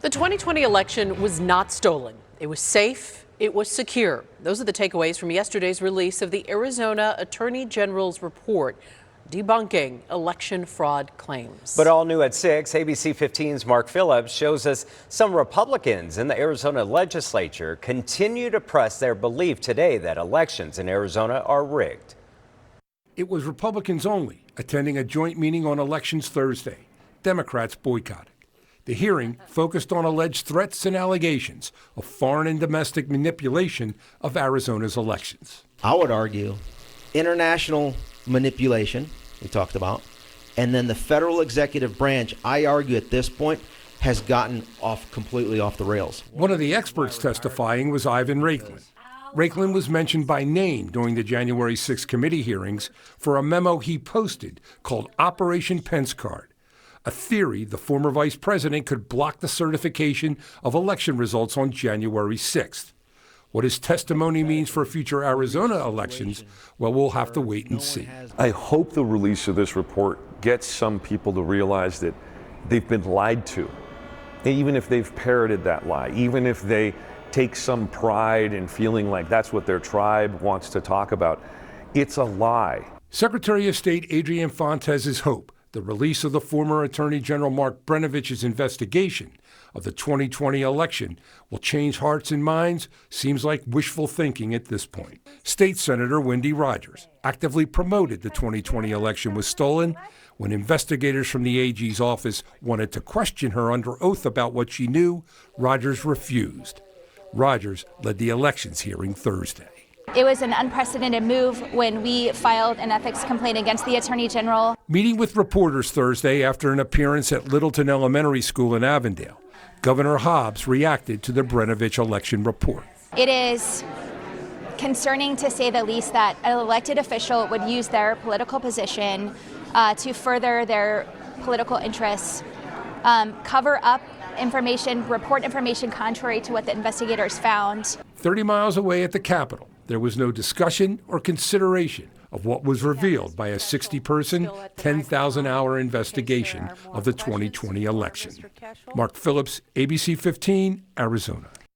The 2020 election was not stolen. It was safe. It was secure. Those are the takeaways from yesterday's release of the Arizona Attorney General's report debunking election fraud claims. But all new at 6, ABC15's Mark Phillips shows us some Republicans in the Arizona legislature continue to press their belief today that elections in Arizona are rigged. It was Republicans only attending a joint meeting on elections Thursday. Democrats boycotted. The hearing focused on alleged threats and allegations of foreign and domestic manipulation of Arizona's elections. I would argue international manipulation, we talked about, and then the federal executive branch, I argue at this point, has gotten completely off the rails. One of the experts testifying was Ivan Raiklin. Raiklin was mentioned by name during the January 6 committee hearings for a memo he posted called Operation Pence Card, a theory the former vice president could block the certification of election results on January 6th. What his testimony means for future Arizona elections, well, we'll have to wait and see. I hope the release of this report gets some people to realize that they've been lied to, even if they've parroted that lie, even if they take some pride in feeling like that's what their tribe wants to talk about. It's a lie. Secretary of State Adrian Fontes's hope the release of the former Attorney General Mark Brenovich's investigation of the 2020 election will change hearts and minds seems like wishful thinking at this point. State Senator Wendy Rogers actively promoted the 2020 election was stolen. When investigators from the AG's office wanted to question her under oath about what she knew, Rogers refused. Rogers led the elections hearing Thursday. It was an unprecedented move when we filed an ethics complaint against the Attorney General. Meeting with reporters Thursday after an appearance at Littleton Elementary School in Avondale, Governor Hobbs reacted to the Brenovich election report. It is concerning, to say the least, that an elected official would use their political position to further their political interests, cover up information, report information contrary to what the investigators found. 30 miles away at the Capitol, there was no discussion or consideration of what was revealed by a 60-person, 10,000-hour investigation of the 2020 election. Mark Phillips, ABC 15, Arizona.